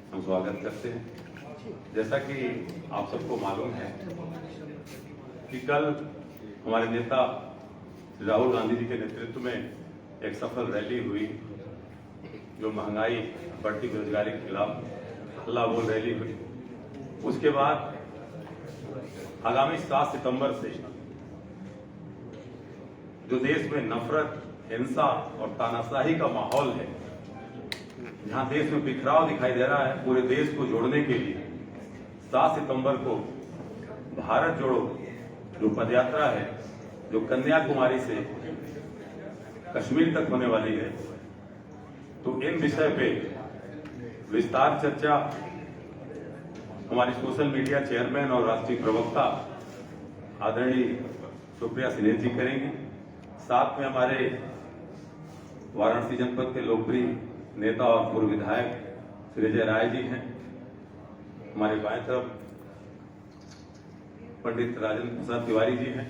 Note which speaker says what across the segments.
Speaker 1: हम स्वागत करते हैं। जैसा कि आप सबको मालूम है कि कल हमारे नेता राहुल गांधी जी के नेतृत्व में एक सफल रैली हुई, जो महंगाई, बढ़ती बेरोजगारी के खिलाफ हल्ला बोल रैली हुई। उसके बाद आगामी 7 सितंबर से जो देश में नफरत, हिंसा और तानाशाही का माहौल है, जहां देश में बिखराव दिखाई दे रहा है, पूरे देश को जोड़ने के लिए 7 सितंबर को भारत जोड़ो जो पदयात्रा है, जो कन्याकुमारी से कश्मीर तक होने वाली है, तो इन विषय पे विस्तार चर्चा हमारी सोशल मीडिया चेयरमैन और राष्ट्रीय प्रवक्ता आदरणीय सुप्रिया सिन्हा जी करेंगी। साथ में हमारे वाराणसी जनपद के लोकप्रिय नेता और पूर्व विधायक श्री अजय राय जी हैं। हमारे बाएं तरफ पंडित राजेंद्र प्रसाद तिवारी जी हैं,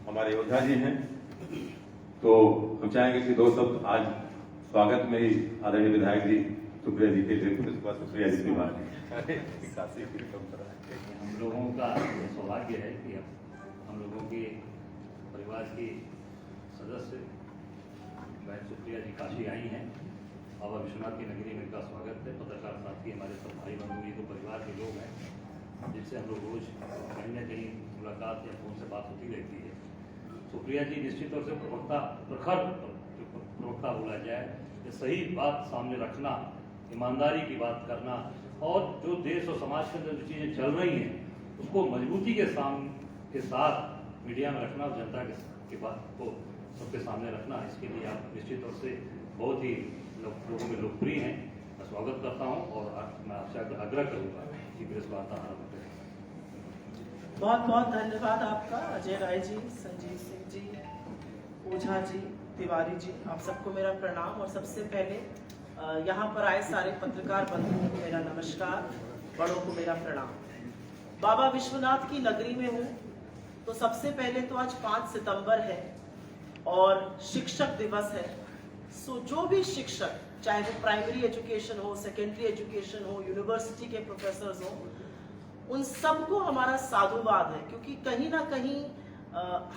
Speaker 1: हमारे योद्धा जी हैं। तो हम चाहेंगे कि दो शब्द आज स्वागत में ही आदरणीय विधायक जी सुप्रिया जी के लिए सुप्रिया जी की बात
Speaker 2: हम लोगों का सौभाग्य है कि हम लोगों के परिवार की सदस्य बहन सुप्रिया जी काशी आई हैं। बाबा विश्वनाथ की नगरी में इनका स्वागत है। पत्रकार साथी, हमारे सब भाई बंधु, ये तो परिवार के लोग हैं जिनसे हम लोग रोज कहीं न कहीं मुलाकात या फोन से बात होती रहती है। सुप्रिया जी निश्चित तौर से प्रखर प्रवक्ता बोला जाए, ये सही बात सामने रखना, ईमानदारी की बात करना और जो देश और समाज के अंदर जो चीज़ें चल रही हैं उसको मजबूती के साथ मीडिया में रखना और जनता के बात को सबके सामने रखना, इसके लिए आप निश्चित तौर से बहुत ही लोगों में लोकप्रिय हैं। मैं स्वागत करता हूं और मैं आपसे आग्रह करूंगा कि प्रेस वार्ता आरंभ करें।
Speaker 3: बहुत बहुत धन्यवाद आपका अजय राय जी, संजीव सिंह जी, ओझा जी, तिवारी जी, आप सबको मेरा प्रणाम। और सबसे पहले यहाँ पर आए सारे पत्रकार बंधुओं को मेरा नमस्कार, बड़ों को मेरा प्रणाम। बाबा विश्वनाथ की नगरी में हूँ, तो सबसे पहले तो आज 5 सितंबर है और शिक्षक दिवस है। सो जो भी शिक्षक, चाहे वो प्राइमरी एजुकेशन हो, सेकेंडरी एजुकेशन हो, यूनिवर्सिटी के प्रोफेसर्स हो, उन सबको हमारा साधुवाद है, क्योंकि कहीं ना कहीं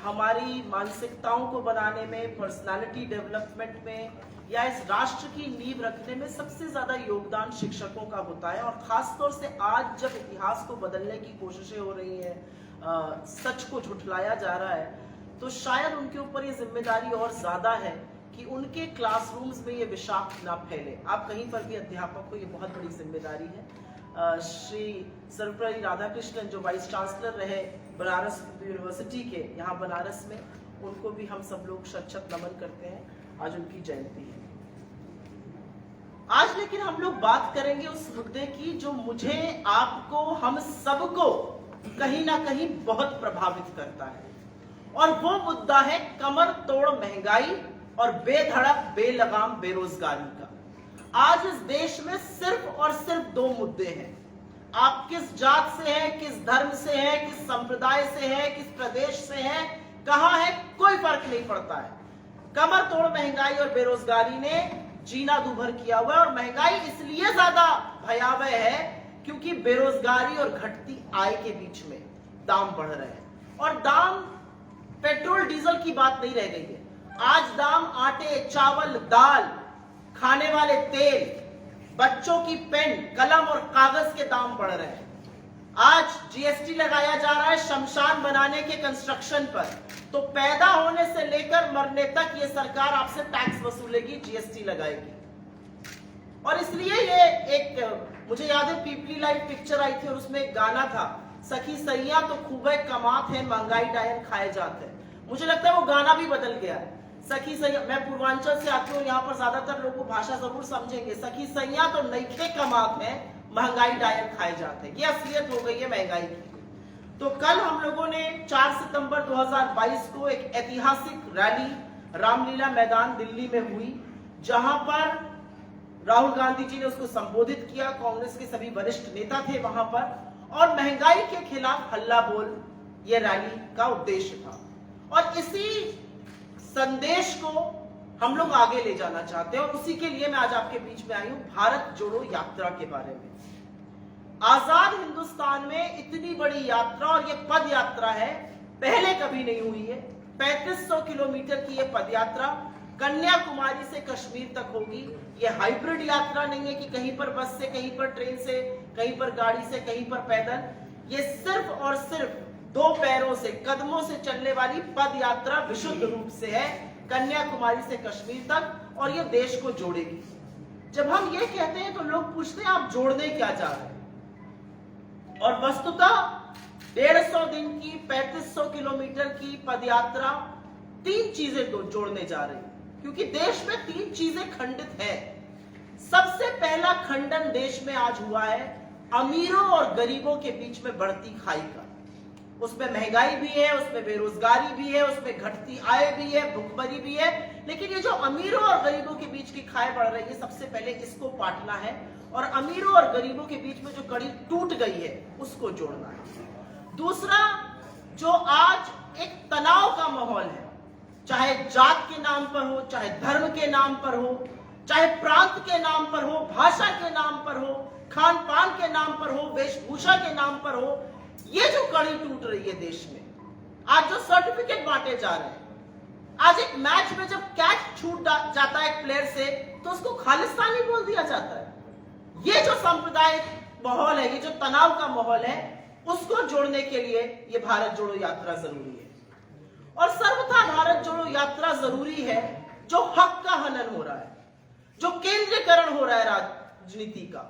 Speaker 3: हमारी मानसिकताओं को बनाने में, पर्सनालिटी डेवलपमेंट में या इस राष्ट्र की नींव रखने में सबसे ज्यादा योगदान शिक्षकों का होता है। और खासतौर से आज जब इतिहास को बदलने की कोशिशें हो रही हैं, सच को झुठलाया जा रहा है, तो शायद उनके ऊपर ये जिम्मेदारी और ज्यादा है कि उनके क्लासरूम्स में ये विषाक्त ना फैले। आप कहीं पर भी अध्यापक को ये बहुत बड़ी जिम्मेदारी है। श्री सर्वपल्ली राधाकृष्णन जो वाइस चांसलर रहे बनारस यूनिवर्सिटी के यहाँ बनारस में, उनको भी हम सब लोग शत नमन करते हैं। आज उनकी जयंती है। आज लेकिन हम लोग बात करेंगे उस मुद्दे की जो मुझे, आपको, हम सबको कहीं ना कहीं बहुत प्रभावित करता है, और वो मुद्दा है कमर तोड़ महंगाई और बेधड़क बेलगाम बेरोजगारी का। आज इस देश में सिर्फ और सिर्फ 2 मुद्दे हैं। आप किस जात से हैं, किस धर्म से हैं, किस संप्रदाय से हैं, किस प्रदेश से हैं, कहां है, कोई फर्क नहीं पड़ता है। कमर तोड़ महंगाई और बेरोजगारी ने जीना दूभर किया हुआ है। और महंगाई इसलिए ज्यादा भयावह है क्योंकि बेरोजगारी और घटती आय के बीच में दाम बढ़ रहे हैं। और दाम पेट्रोल डीजल की बात नहीं रह गई है। आज दाम आटे, चावल, दाल, खाने वाले तेल, बच्चों की पेन, कलम और कागज के दाम बढ़ रहे हैं। आज जीएसटी लगाया जा रहा है शमशान बनाने के कंस्ट्रक्शन पर, तो पैदा होने से लेकर मरने तक ये सरकार आपसे टैक्स वसूलेगी, जीएसटी लगाएगी। और इसलिए ये एक, मुझे याद है पीपली लाइव पिक्चर आई थी और उसमें एक गाना था, सखी सैया तो खूबे कमात है, महंगाई डायन खाए जाते हैं। मुझे लगता है वो गाना भी बदल गया है। सखी सैया, मैं पूर्वांचल से आती हूँ, यहाँ पर ज्यादातर लोग भाषा जरूर समझेंगे। सखी सैया तो नईखे कमात है, महंगाई डायन खाए जाते हैं। ये असलियत हो गई है महंगाई की। तो कल हम लोगों ने 4 सितंबर 2022 को एक ऐतिहासिक रैली रामलीला मैदान दिल्ली में हुई, जहां पर राहुल गांधी जी ने उसको संबोधित किया। कांग्रेस के सभी वरिष्ठ नेता थे वहां पर, और महंगाई के खिलाफ हल्ला बोल ये रैली का उद्देश्य था। और इसी संदेश को हम लोग आगे ले जाना चाहते हैं और उसी के लिए मैं आज आपके बीच में आई हूं भारत जोड़ो यात्रा के बारे में। आजाद हिंदुस्तान में इतनी बड़ी यात्रा, और ये पद यात्रा है, पहले कभी नहीं हुई है। 3500 किलोमीटर की ये पद यात्रा कन्याकुमारी से कश्मीर तक होगी। ये हाइब्रिड यात्रा नहीं है कि कहीं पर बस से, कहीं पर ट्रेन से, कहीं पर गाड़ी से, कहीं पर पैदल। ये सिर्फ और सिर्फ 2 पैरों से, कदमों से चलने वाली पद यात्रा विशुद्ध रूप से है, कन्याकुमारी से कश्मीर तक, और ये देश को जोड़ेगी। जब हम ये कहते हैं तो लोग पूछते हैं आप जोड़ने क्या चाह रहे हैं, और वस्तुतः 150 दिन की 3500 किलोमीटर की पदयात्रा 3 चीजें जोड़ने जा रही है, क्योंकि देश में 3 चीजें खंडित है। सबसे पहला खंडन देश में आज हुआ है अमीरों और गरीबों के बीच में बढ़ती खाई का। उसमें महंगाई भी है, उसमें बेरोजगारी भी है, उसमें घटती आय भी है, भुखमरी भी है, लेकिन ये जो अमीरों और गरीबों के बीच की खाई बढ़ रही है, सबसे पहले इसको पाटना है, और अमीरों और गरीबों के बीच में जो कड़ी टूट गई है उसको जोड़ना है। दूसरा, जो आज एक तनाव का माहौल है, चाहे जात के नाम पर हो, चाहे धर्म के नाम पर हो, चाहे प्रांत के नाम पर हो, भाषा के नाम पर हो, खान पान के नाम पर हो, वेशभूषा के नाम पर हो, ये जो कड़ी टूट रही है देश में, आज जो सर्टिफिकेट बांटे जा रहे हैं, आज एक मैच में जब कैच छूट जाता है एक प्लेयर से तो उसको खालिस्तानी बोल दिया जाता है। ये जो सांप्रदायिक माहौल है, ये जो तनाव का माहौल है, उसको जोड़ने के लिए ये भारत जोड़ो यात्रा जरूरी है। और सर्वथा भारत जोड़ो यात्रा जरूरी है जो हक का हनन हो रहा है, जो केंद्रीकरण हो रहा है राजनीति का,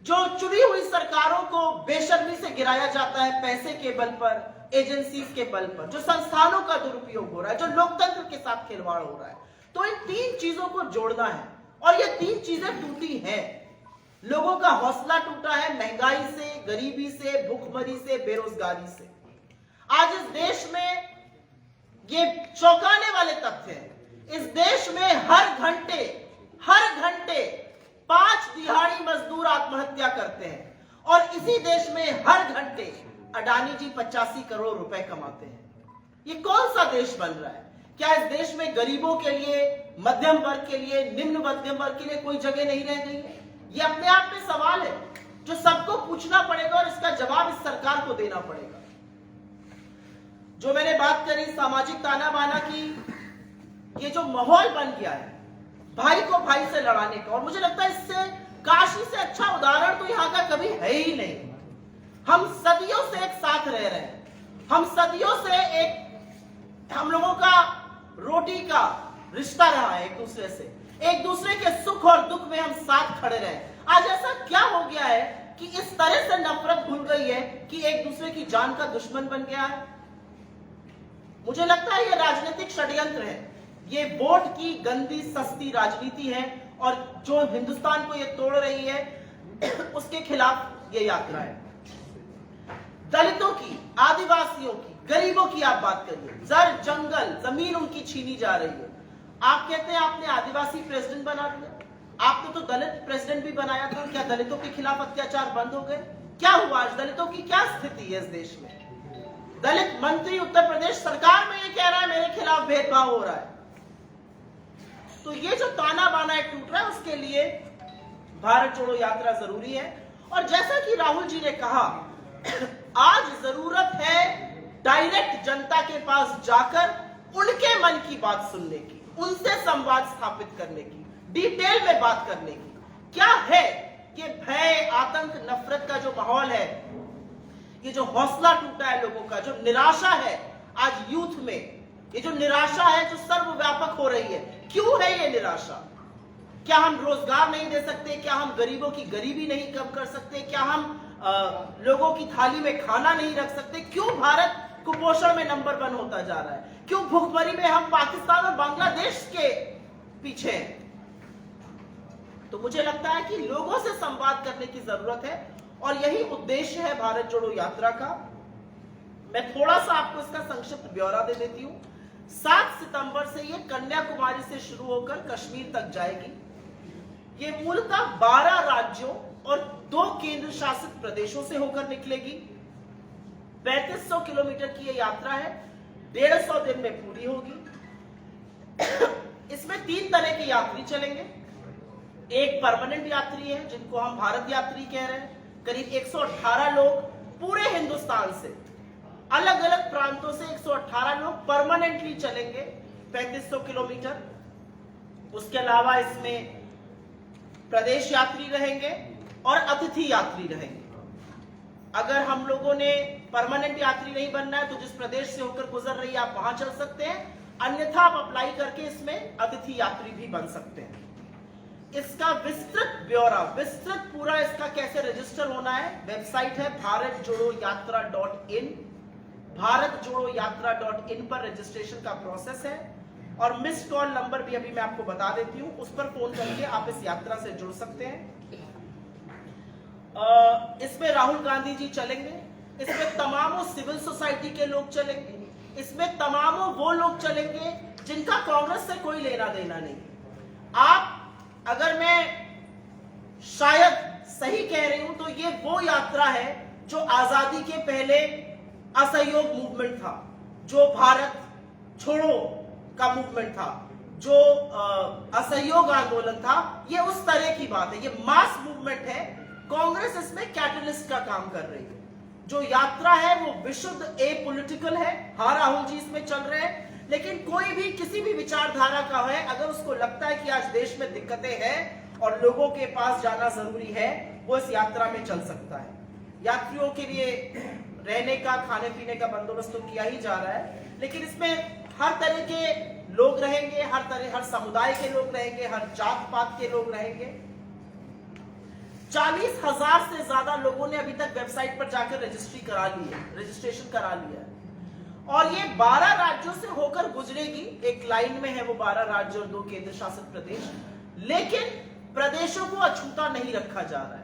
Speaker 3: जो चुनी हुई सरकारों को बेशर्मी से गिराया जाता है पैसे के बल पर, एजेंसीज के बल पर, जो संस्थानों का दुरुपयोग हो रहा है, जो लोकतंत्र के साथ खिलवाड़ हो रहा है। तो इन 3 चीजों को जोड़ना है, और ये 3 चीजें टूटी हैं। लोगों का हौसला टूटा है महंगाई से, गरीबी से, भूखमरी से, बेरोजगारी से। आज इस देश में ये चौंकाने वाले तथ्य हैं। इस देश में हर घंटे 5 दिहाड़ी मजदूर आत्महत्या करते हैं, और इसी देश में हर घंटे अडानी जी 85 करोड़ रुपए कमाते हैं। ये कौन सा देश बन रहा है? क्या इस देश में गरीबों के लिए, मध्यम वर्ग के लिए, निम्न मध्यम वर्ग के लिए कोई जगह नहीं रह गई है? ये अपने आप में सवाल है जो सबको पूछना पड़ेगा, और इसका जवाब इस सरकार को देना पड़ेगा। जो मैंने बात करी सामाजिक ताना बाना की, ये जो माहौल बन गया है भाई को भाई से लड़ाने का, और मुझे लगता है इससे काशी से अच्छा उदाहरण तो यहाँ का कभी है ही नहीं। हम सदियों से एक साथ रह रहे हैं, हम सदियों से हम लोगों का रोटी का रिश्ता रहा है, एक दूसरे के सुख और दुख में हम साथ खड़े रहे। आज ऐसा क्या हो गया है कि इस तरह से नफरत भूल गई है कि एक दूसरे की जान का दुश्मन बन गया है? मुझे लगता है ये राजनीतिक षड्यंत्र है, ये वोट की गंदी सस्ती राजनीति है, और जो हिंदुस्तान को ये तोड़ रही है उसके खिलाफ ये यात्रा है। दलितों की, आदिवासियों की, गरीबों की आप बात करिए, जर जंगल जमीन उनकी छीनी जा रही है। आप कहते हैं आपने आदिवासी प्रेसिडेंट बना दिया, आपने तो दलित प्रेसिडेंट भी बनाया था। क्या दलितों के खिलाफ अत्याचार बंद हो गए? क्या हुआ? आज दलितों की क्या स्थिति है इस देश में? दलित मंत्री उत्तर प्रदेश सरकार में ये कह रहा है मेरे खिलाफ भेदभाव हो रहा है। तो ये जो ताना बाना टूट रहा है, उसके लिए भारत जोड़ो यात्रा जरूरी है। और जैसा कि राहुल जी ने कहा, आज जरूरत है डायरेक्ट जनता के पास जाकर उनके मन की बात सुनने की, उनसे संवाद स्थापित करने की, डिटेल में बात करने की। क्या है ये भय, आतंक, नफरत का जो माहौल है, ये जो हौसला टूटा है लोगों का, जो निराशा है आज यूथ में, ये जो निराशा है जो सर्वव्यापक हो रही है, क्यों है ये निराशा? क्या हम रोजगार नहीं दे सकते? क्या हम गरीबों की गरीबी नहीं कम कर सकते? क्या हम लोगों की थाली में खाना नहीं रख सकते? क्यों भारत कुपोषण में नंबर 1 होता जा रहा है? क्यों भुखमरी में हम पाकिस्तान और बांग्लादेश के पीछे हैं? तो मुझे लगता है कि लोगों से संवाद करने की जरूरत है, और यही उद्देश्य है भारत जोड़ो यात्रा का। मैं थोड़ा सा आपको इसका संक्षिप्त ब्यौरा दे देती हूं। 7 सितंबर से ये कन्याकुमारी से शुरू होकर कश्मीर तक जाएगी। ये मूलतः 12 राज्यों और 2 केंद्र शासित प्रदेशों से होकर निकलेगी। 3500 किलोमीटर की ये यात्रा है, 150 दिन में पूरी होगी। इसमें 3 तरह के यात्री चलेंगे। एक परमानेंट यात्री है जिनको हम भारत यात्री कह रहे हैं, करीब 118 लोग पूरे हिंदुस्तान से, अलग अलग प्रांतों से 118 लोग परमानेंटली चलेंगे 3500 किलोमीटर। उसके अलावा इसमें प्रदेश यात्री रहेंगे और अतिथि यात्री रहेंगे। अगर हम लोगों ने परमानेंट यात्री नहीं बनना है तो जिस प्रदेश से होकर गुजर रही है आप वहां चल सकते हैं, अन्यथा आप अप्लाई करके इसमें अतिथि यात्री भी बन सकते हैं। इसका विस्तृत ब्यौरा, विस्तृत पूरा इसका कैसे रजिस्टर होना है, वेबसाइट है भारतजोड़ोयात्रा.in। भारतजोड़ोयात्रा.in पर रजिस्ट्रेशन का प्रोसेस है और मिस्ड कॉल नंबर भी अभी मैं आपको बता देती हूं, उस पर फोन करके आप इस यात्रा से जुड़ सकते हैं। इसमें राहुल गांधी जी चलेंगे, इसमें तमामों सिविल सोसाइटी के लोग चलेंगे, इसमें तमामों वो लोग चलेंगे जिनका कांग्रेस से कोई लेना देना नहीं। आप, अगर मैं शायद सही कह रही हूं तो ये वो यात्रा है जो आजादी के पहले असहयोग मूवमेंट था, जो भारत छोड़ो का मूवमेंट था, जो असहयोग आंदोलन था, ये उस तरह की बात है। ये मास मूवमेंट है। कांग्रेस इसमें कैटलिस्ट का काम कर रही है। जो यात्रा है वो विशुद्ध एपॉलिटिकल है। हाँ, राहुल जी इसमें चल रहे हैं, लेकिन कोई भी किसी भी विचारधारा का है, अगर उसको लगता है कि आज देश में दिक्कतें हैं और लोगों के पास जाना जरूरी है, वो इस यात्रा में चल सकता है। यात्रियों के लिए रहने का, खाने पीने का बंदोबस्त तो किया ही जा रहा है, लेकिन इसमें हर तरह के लोग रहेंगे, हर समुदाय के लोग रहेंगे, हर जात पात के लोग रहेंगे। 40,000 से ज्यादा लोगों ने अभी तक वेबसाइट पर जाकर रजिस्ट्रेशन करा लिया है और ये 12 राज्यों से होकर गुजरेगी। एक लाइन में है वो 12 राज्य और 2 केंद्र शासित प्रदेश, लेकिन प्रदेशों को अछूता नहीं रखा जा रहा है।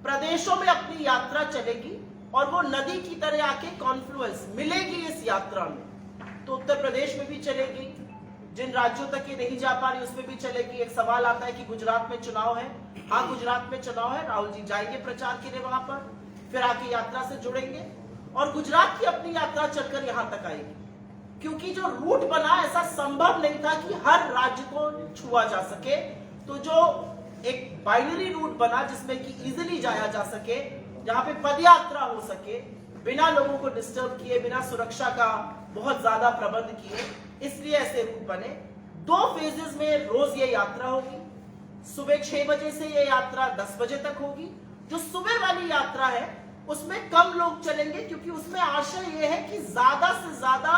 Speaker 3: प्रदेशों में अपनी यात्रा चलेगी और वो नदी की तरह आके कॉन्फ्लुएंस मिलेगी इस यात्रा में। तो उत्तर प्रदेश में भी चलेगी, जिन राज्यों तक ये नहीं जा पा रही उसमें भी चलेगी। एक सवाल आता है कि गुजरात में चुनाव है। हाँ, गुजरात में चुनाव है, राहुल जी जाएंगे प्रचार के लिए वहां पर, फिर आके यात्रा से जुड़ेंगे और गुजरात की अपनी यात्रा चलकर यहां तक आएगी। क्योंकि जो रूट बना, ऐसा संभव नहीं था कि हर राज्य को छुआ जा सके, तो जो एक बाइनरी रूट बना जिसमें कि इजिली जाया जा सके, जहां पे पदयात्रा हो सके, बिना लोगों को डिस्टर्ब किए, बिना सुरक्षा का बहुत ज्यादा प्रबंध किए, इसलिए ऐसे रूट बने। 2 फेजेस में रोज ये यात्रा होगी। सुबह 6 बजे से ये यात्रा 10 बजे तक होगी। जो सुबह वाली यात्रा है उसमें कम लोग चलेंगे, क्योंकि उसमें आशय ये है कि ज्यादा से ज्यादा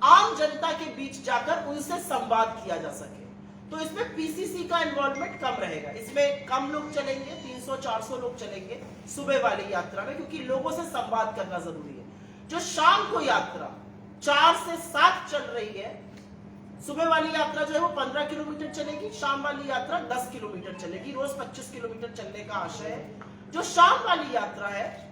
Speaker 3: आम जनता के बीच जाकर उनसे संवाद किया जा सके। तो इसमें पीसीसी का इन्वॉल्वमेंट कम रहेगा। इसमें कम लोग चलेंगे, 300-400 लोग चलेंगे सुबह वाली यात्रा में, क्योंकि लोगों से संवाद करना जरूरी है। जो शाम को यात्रा 4 से 7 चल रही है, सुबह वाली यात्रा जो है वो 15 किलोमीटर चलेगी, शाम वाली यात्रा 10 किलोमीटर चलेगी। रोज 25 किलोमीटर चलने का आशय है। जो शाम वाली यात्रा है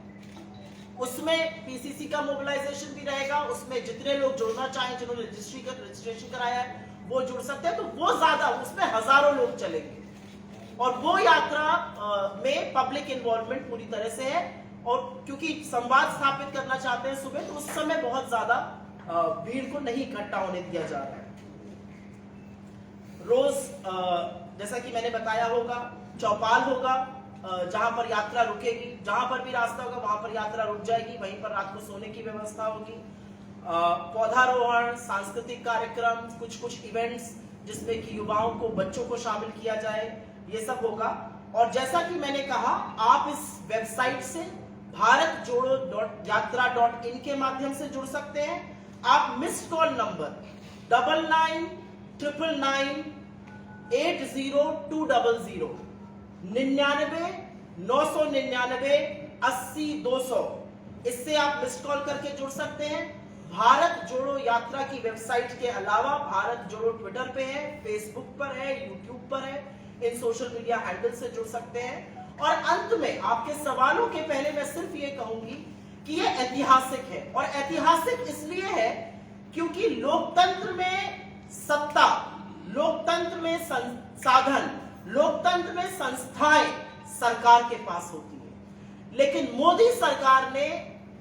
Speaker 3: उसमें पीसीसी का मोबिलाइजेशन भी रहेगा। उसमें जितने लोग जुड़ना चाहें, जिन्होंने रजिस्ट्रेशन कराया है, वो जुड़ सकते हैं। तो वो ज्यादा, उसमें हजारों लोग चलेंगे और वो यात्रा में पब्लिक इन्वॉल्वमेंट पूरी तरह से है। और क्योंकि संवाद स्थापित करना चाहते हैं सुबह, तो उस समय बहुत ज्यादा भीड़ को नहीं इकट्ठा होने दिया जा रहा है। रोज जैसा कि मैंने बताया होगा, चौपाल होगा जहां पर यात्रा रुकेगी। जहां पर भी रास्ता होगा वहां पर यात्रा रुक जाएगी, वहीं पर रात को सोने की व्यवस्था होगी। पौधारोहण, सांस्कृतिक कार्यक्रम, कुछ इवेंट्स जिसमें कि युवाओं को, बच्चों को शामिल किया जाए, ये सब होगा। और जैसा कि मैंने कहा, आप इस वेबसाइट से भारतजोड़ोयात्रा.in के माध्यम से जुड़ सकते हैं। आप मिस्ड कॉल नंबर 9999980200 99-999-80-200 इससे आप मिस्ड कॉल करके जुड़ सकते हैं। भारत जोड़ो यात्रा की वेबसाइट के अलावा भारत जोड़ो ट्विटर पे है, फेसबुक पर है, यूट्यूब पर है। इन सोशल मीडिया हैंडल से जुड़ सकते हैं। और अंत में आपके सवालों के पहले मैं सिर्फ ये कहूंगी कि ये ऐतिहासिक है। और ऐतिहासिक इसलिए है क्योंकि लोकतंत्र में सत्ता, लोकतंत्र में संसाधन, लोकतंत्र में संस्थाएं सरकार के पास होती है। लेकिन मोदी सरकार ने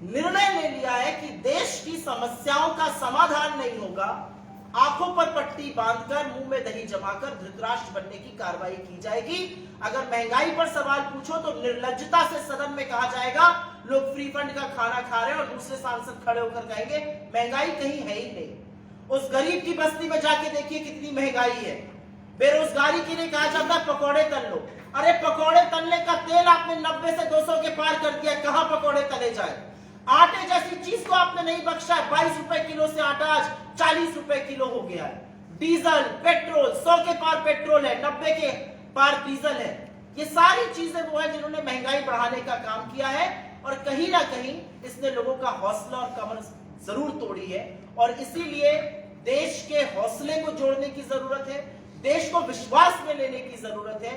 Speaker 3: निर्णय ले लिया है कि देश की समस्याओं का समाधान नहीं होगा, आंखों पर पट्टी बांधकर मुंह में दही जमाकर धृतराष्ट्र बनने की कार्रवाई की जाएगी। अगर महंगाई पर सवाल पूछो तो निर्लज्जता से सदन में कहा जाएगा लोग फ्री फंड का खाना खा रहे हैं और दूसरे सांसद खड़े होकर कहेंगे महंगाई कहीं है ही नहीं। उस गरीब की बस्ती में जाके देखिए कितनी महंगाई है। बेरोजगारी के लिए कहा जाता है पकौड़े तल लो। अरे पकौड़े तलने का तेल आपने 90 से 200 के पार कर दिया, कहां पकौड़े तले जाए। आटे जैसी चीज को आपने नहीं बख्शा। 22 रुपए किलो से आटा आज 40 रुपए किलो हो गया है। डीजल पेट्रोल 100 के पार पेट्रोल है, 90 के पार डीजल है। ये सारी चीजें वो है जिन्होंने महंगाई बढ़ाने का काम किया है और कहीं ना कहीं इसने लोगों का हौसला और कमर जरूर तोड़ी है। और इसीलिए देश के हौसले को जोड़ने की जरूरत है, देश को विश्वास में लेने की जरूरत है,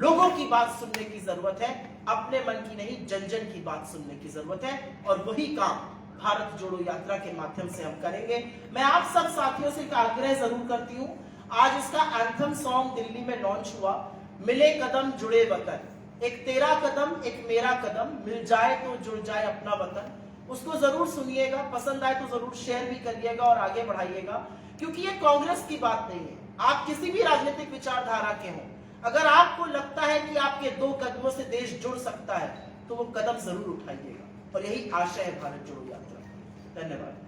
Speaker 3: लोगों की बात सुनने की जरूरत है, अपने मन की नहीं जन जन की बात सुनने की जरूरत है। और वही काम भारत जोड़ो यात्रा के माध्यम से हम करेंगे। मैं आप सब साथियों से एक आग्रह जरूर करती हूं, आज इसका एंथम सॉन्ग दिल्ली में लॉन्च हुआ, मिले कदम जुड़े वतन, एक तेरा कदम एक मेरा कदम, मिल जाए तो जुड़ जाए अपना वतन। उसको जरूर सुनिएगा, पसंद आए तो जरूर शेयर भी करिएगा और आगे बढ़ाइएगा, क्योंकि ये कांग्रेस की बात नहीं है। आप किसी भी राजनीतिक विचारधारा के हों, अगर आपको लगता है कि आपके 2 कदमों से देश जुड़ सकता है तो वो कदम जरूर उठाइएगा। और यही आशय है भारत जोड़ो यात्रा। धन्यवाद।